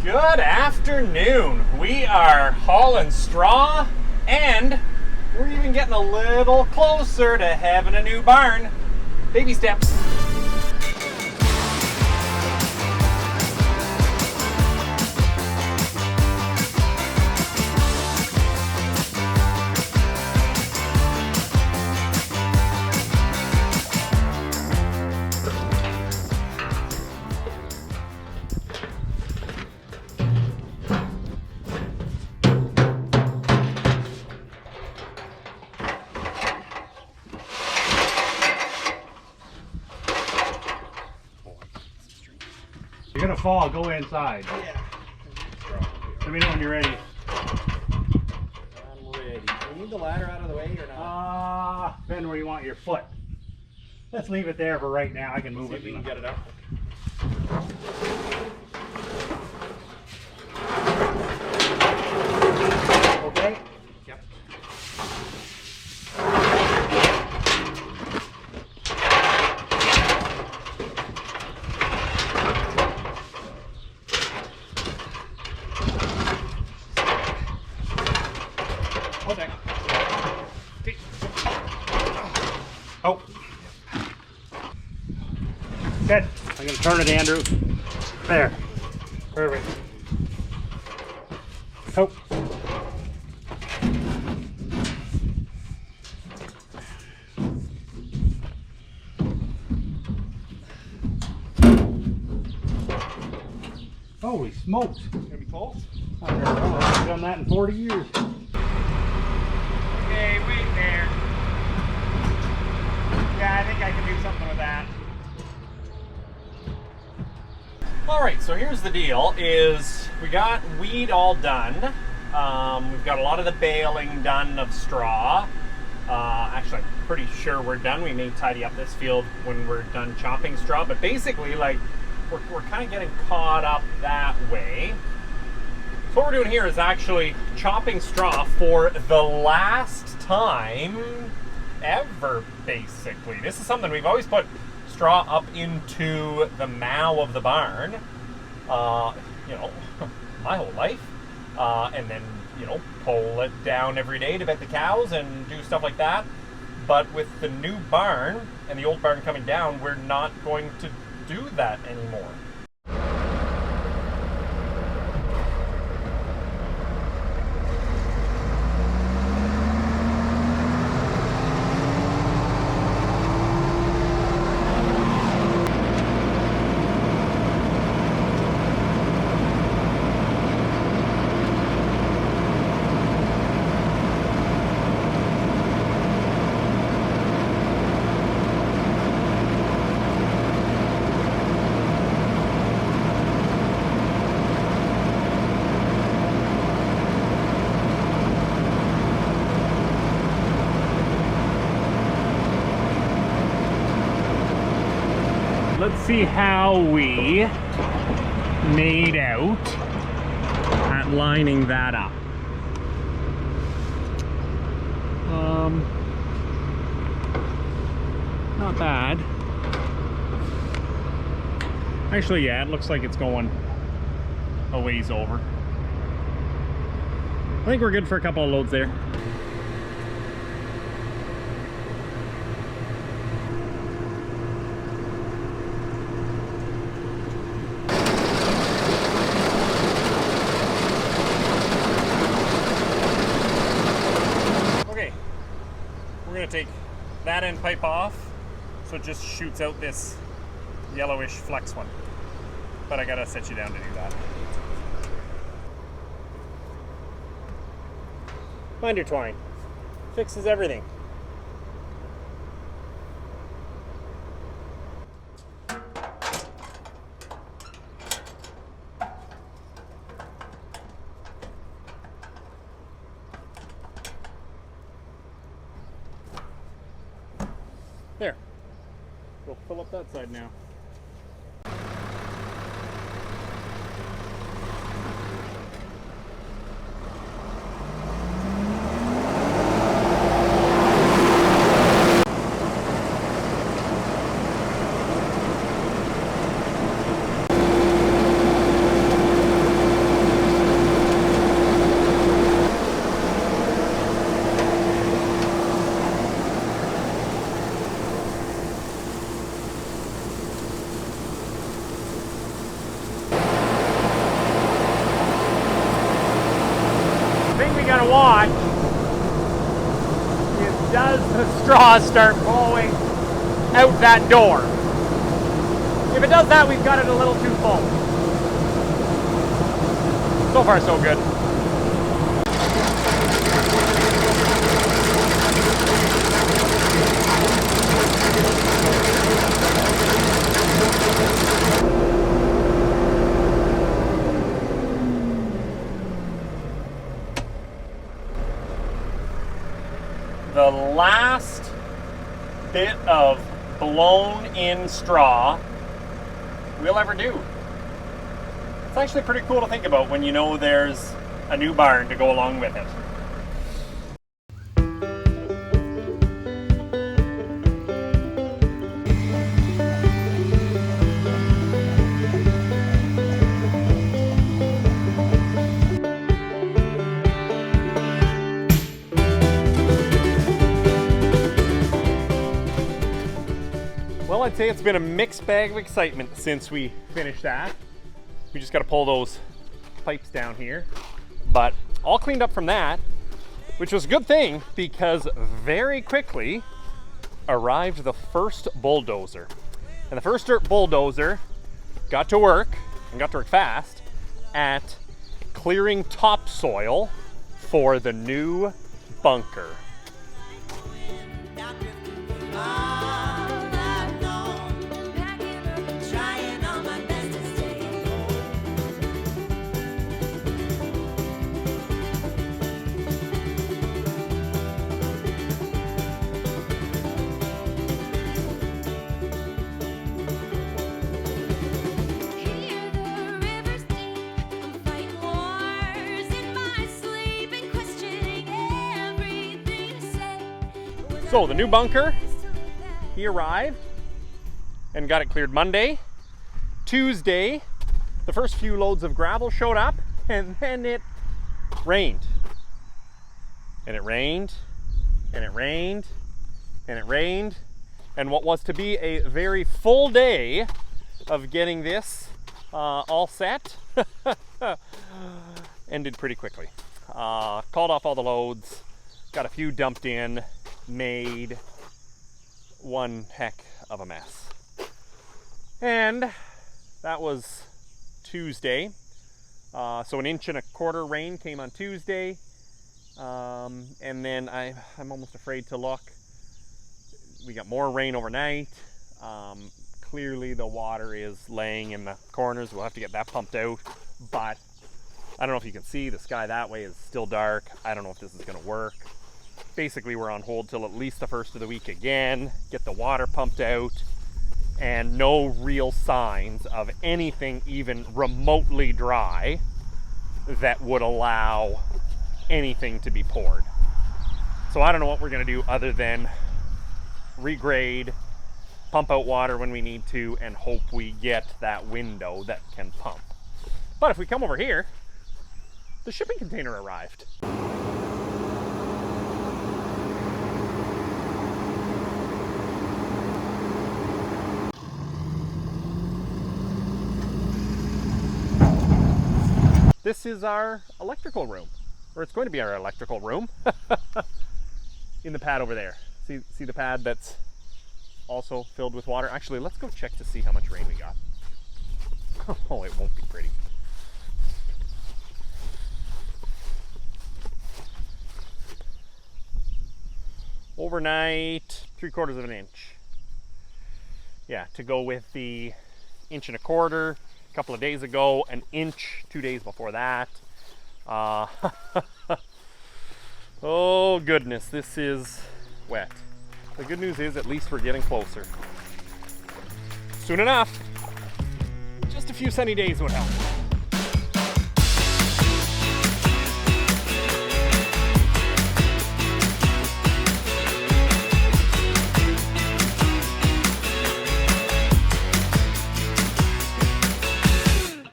Good afternoon. We are hauling straw and we're even getting a little closer to having a new barn. Baby steps. You're gonna fall, go inside. Yeah. Let me know when you're ready. I'm ready. Do we need the ladder out of the way or not? Depending where you want your foot. Let's leave it there for right now. I can move See it. if we can get it up. Okay? Yep. Okay. Oh. Good. I'm gonna turn it, Andrew. There. Perfect. Oh. Holy smokes. Gonna be close? I've never done that in 40 years. Okay, wait there. Yeah, I think I can do something with that. Alright, so here's the deal, is we got weed all done. We've got a lot of the baling done of straw. Actually, I'm pretty sure we're done. We may tidy up this field when we're done chopping straw, but basically, like, we're kind of getting caught up that way. So what we're doing here is actually chopping straw for the last time ever, basically. This is something we've always put straw up into the mow of the barn, you know, my whole life, and then, you know, pull it down every day to bet the cows and do stuff like that. But with the new barn and the old barn coming down, we're not going to do that anymore. Let's see how we made out at lining that up. Not bad. Actually, yeah, it looks like it's going a ways over. I think we're good for a couple of loads there. Take that end pipe off so it just shoots out this yellowish flex one, but I gotta set you down to do that. Binder twine fixes everything. There. We'll fill up that side now. gonna watch is, does the straw start blowing out that door? If it does that, we've got it a little too full. So far, so good. The last bit of blown in straw we'll ever do. It's actually pretty cool to think about when you know there's a new barn to go along with it. Well, I'd say it's been a mixed bag of excitement since we finished that. We just got to pull those pipes down here, but all cleaned up from that, which was a good thing because very quickly arrived the first bulldozer. And the first bulldozer got to work, and got to work fast, at clearing topsoil for the new bunker. So the new bunker, he arrived and got it cleared Monday. Tuesday, the first few loads of gravel showed up, and then it rained. And it rained, and it rained, and it rained. And what was to be a very full day of getting this all set ended pretty quickly. Called off all the loads, got a few dumped in, made one heck of a mess. And that was Tuesday. So 1.25 inches rain came on Tuesday. And then I'm almost afraid to look. We got more rain overnight. Clearly the water is laying in the corners. We'll have to get that pumped out. But I don't know if you can see, the sky that way is still dark. I don't know if this is going to work. Basically, we're on hold till at least the first of the week again, get the water pumped out, and no real signs of anything even remotely dry that would allow anything to be poured. So I don't know what we're going to do other than regrade, pump out water when we need to, and hope we get that window that can pump. But if we come over here, the shipping container arrived. This is our electrical room, or it's going to be our electrical room in the pad over there. See the pad that's also filled with water? Actually, let's go check to see how much rain we got. Oh, it won't be pretty. Overnight, 3/4 inch. Yeah, to go with the 1.25 inches a couple of days ago, 1 inch 2 days before that. Oh goodness, this is wet. The good news is at least we're getting closer. Soon enough. Just a few sunny days would help.